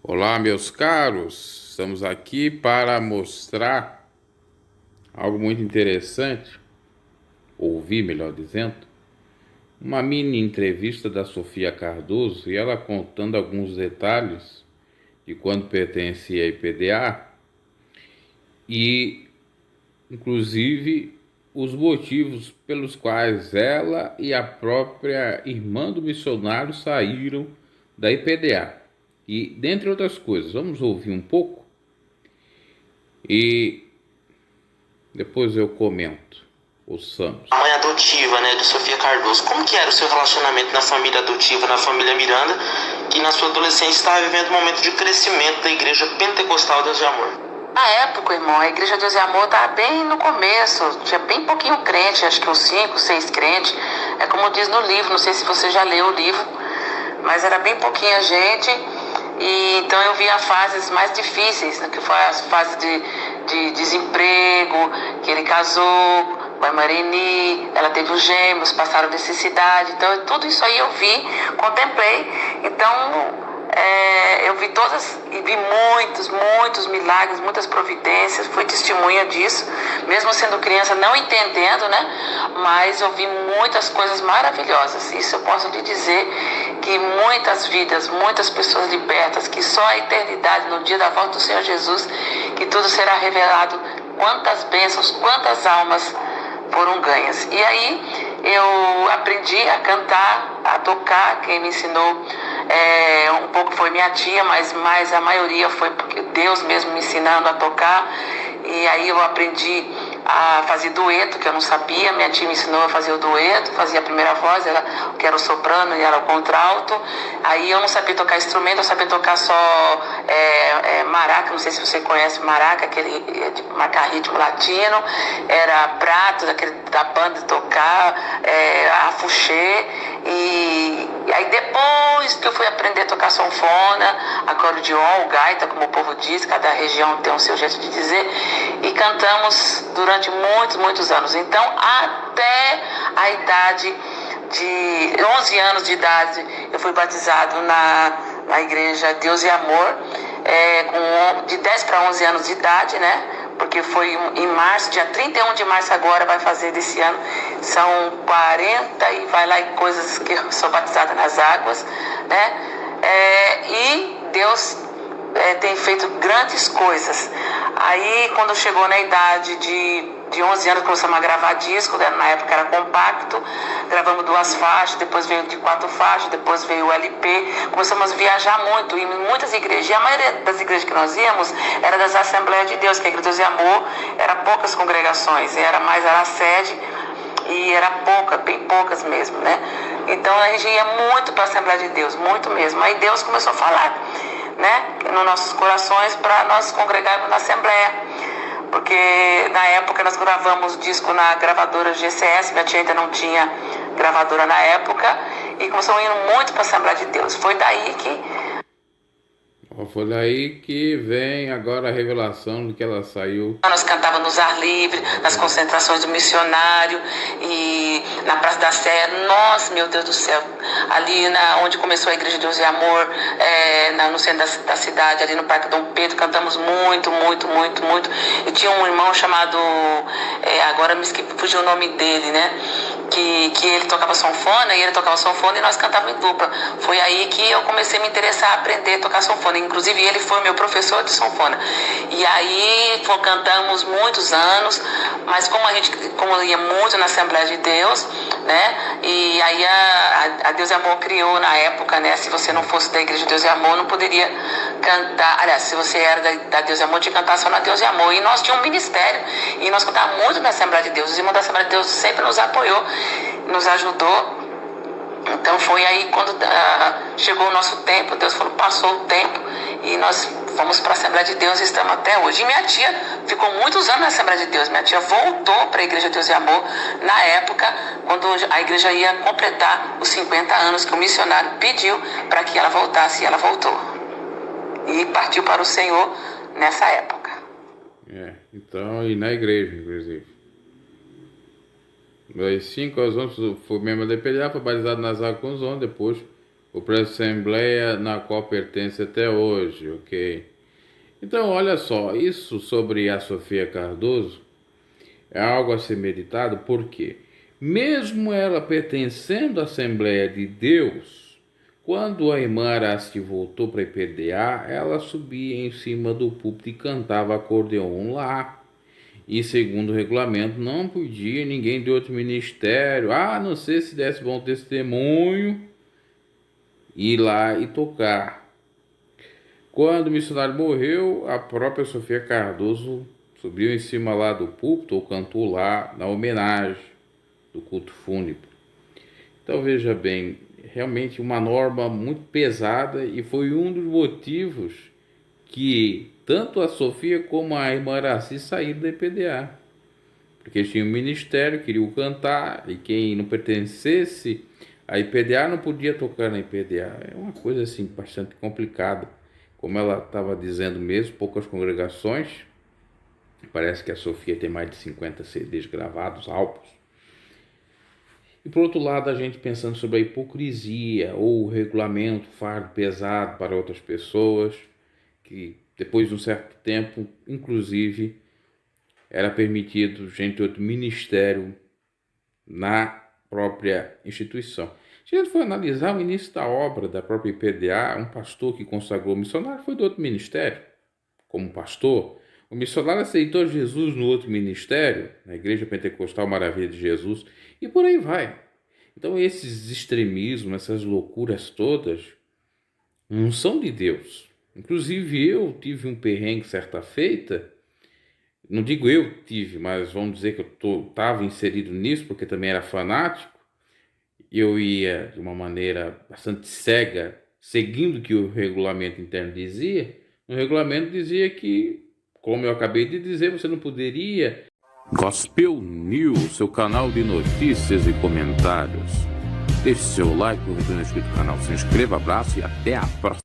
Olá, meus caros, estamos aqui para mostrar algo muito interessante, ouvir, melhor dizendo, uma mini entrevista da Sofia Cardoso e ela contando alguns detalhes de quando pertencia à IPDA e, inclusive, os motivos pelos quais ela e a própria irmã do missionário saíram da IPDA. E, dentre outras coisas, vamos ouvir um pouco e depois eu comento. Ouçamos. A mãe adotiva, né, de Sofia Cardoso. Como que era o seu relacionamento na família adotiva, na família Miranda, que na sua adolescência estava vivendo um momento de crescimento da Igreja Pentecostal Deus de Amor? Na época, irmão, a Igreja Deus e Amor estava bem no começo, tinha bem pouquinho crente, acho que uns 5, 6 crentes. É como diz no livro, não sei se você já leu o livro, mas era bem pouquinha gente. E então eu via fases mais difíceis, né, que foi as fases de desemprego, que ele casou com a Marini, ela teve os gêmeos, passaram necessidade. Então tudo isso aí eu vi, contemplei. Então eu vi todas e vi muitos milagres, muitas providências, fui testemunha disso, mesmo sendo criança, não entendendo, né? Mas eu vi muitas coisas maravilhosas. Isso eu posso lhe dizer, que muitas vidas, muitas pessoas libertas, que só a eternidade, no dia da volta do Senhor Jesus, que tudo será revelado, quantas bênçãos, quantas almas foram ganhas. E aí eu aprendi a cantar, a tocar. Quem me ensinou um pouco foi minha tia, mas a maioria foi porque Deus mesmo me ensinando a tocar. E aí eu aprendi a fazer dueto, que eu não sabia. Minha tia me ensinou a fazer o dueto, fazia a primeira voz, que era o soprano e era o contralto. Aí eu não sabia tocar instrumento, eu sabia tocar só maraca, não sei se você conhece maraca, aquele de marcar ritmo latino, era prato da banda de tocar, afuxê. E aí depois que eu fui aprender a tocar sanfona, acordeon, o gaita, como o povo diz, cada região tem o seu jeito de dizer, e cantamos durante muitos anos. Então, até a idade de 11 anos de idade, eu fui batizado na igreja Deus e Amor, de 10 para 11 anos de idade, né? Porque foi em março, dia 31 de março agora, vai fazer desse ano, são 40 e vai lá em coisas que eu sou batizada nas águas, né? E Deus tem feito grandes coisas. Aí, quando chegou na idade de 11 anos, começamos a gravar disco, né? Na época era compacto, gravamos 2 faixas, depois veio de 4 faixas, depois veio o LP, começamos a viajar muito, em muitas igrejas, e a maioria das igrejas que nós íamos era das Assembleias de Deus, que a Igreja Deus e Amor era poucas congregações, era a sede, e era bem poucas mesmo, né? Então a gente ia muito para a Assembleia de Deus, muito mesmo. Aí Deus começou a falar, né, nos nossos corações, para nós congregarmos na Assembleia, porque na época nós gravamos disco na gravadora GCS, minha tia ainda não tinha gravadora na época, e começamos a ir muito para a Assembleia de Deus. Foi daí que vem agora a revelação de que ela saiu. nós cantávamos nos ar livre, nas concentrações do missionário e na Praça da Sé. Nossa, meu Deus do céu, ali onde começou a Igreja de Deus e Amor, no centro da cidade, ali no Parque Dom Pedro, cantamos muito. E tinha um irmão chamado, agora me fugiu o nome dele, né? Que ele tocava sanfona, e nós cantávamos em dupla. Foi aí que eu comecei a me interessar a aprender a tocar sanfona. Inclusive ele foi meu professor de sanfona. E aí cantamos muitos anos, mas como eu ia muito na Assembleia de Deus, né? E aí a Deus e Amor criou na época, né? Se você não fosse da Igreja de Deus e Amor, não poderia cantar. Aliás, se você era da Deus e Amor, tinha que cantar só na Deus e Amor. E nós tínhamos um ministério, e nós cantávamos muito na Assembleia de Deus. Os irmãos da Assembleia de Deus sempre nos apoiou, nos ajudou. Então foi aí quando chegou o nosso tempo, Deus falou, passou o tempo, e nós fomos para a Assembleia de Deus e estamos até hoje. E minha tia ficou muitos anos na Assembleia de Deus. Minha tia voltou para a Igreja Deus e Amor na época, quando a igreja ia completar os 50 anos que o missionário pediu para que ela voltasse, e ela voltou. E partiu para o Senhor nessa época. Então, e na igreja, inclusive. Das 5 aos 11, foi membro da IPDA, foi batizado nas águas com os 11, depois ou para a Assembleia na qual pertence até hoje, ok? Então, olha só, isso sobre a Sofia Cardoso é algo a ser meditado, porque mesmo ela pertencendo à Assembleia de Deus, quando a irmã Araci voltou para a IPDA, ela subia em cima do púlpito e cantava acordeon lá. E segundo o regulamento, não podia ninguém de outro ministério, a não ser se desse bom testemunho, ir lá e tocar. Quando o missionário morreu, a própria Sofia Cardoso subiu em cima lá do púlpito ou cantou lá na homenagem do culto fúnebre. Então veja bem, realmente uma norma muito pesada, e foi um dos motivos que tanto a Sofia como a irmã Araci saíram da IPDA. Porque eles tinham um ministério, queriam cantar, e quem não pertencesse à IPDA não podia tocar na IPDA. É uma coisa assim bastante complicada. Como ela estava dizendo mesmo, poucas congregações. Parece que a Sofia tem mais de 50 CDs gravados, álbuns. E por outro lado, a gente pensando sobre a hipocrisia ou o regulamento, fardo pesado para outras pessoas, que depois de um certo tempo, inclusive, era permitido gente de outro ministério na própria instituição. Se a gente for analisar o início da obra da própria IPDA, um pastor que consagrou o missionário foi do outro ministério, como pastor. O missionário aceitou Jesus no outro ministério, na Igreja Pentecostal Maravilha de Jesus, e por aí vai. Então esses extremismos, essas loucuras todas, não são de Deus. Inclusive eu tive um perrengue certa feita, não digo eu tive, mas vamos dizer que eu estava inserido nisso, porque também era fanático. Eu ia de uma maneira bastante cega, seguindo o que o regulamento interno dizia. O regulamento dizia que, como eu acabei de dizer, você não poderia. Gospel News, seu canal de notícias e comentários. Deixe seu like, curta no inscrito no canal, se inscreva, abraço e até a próxima.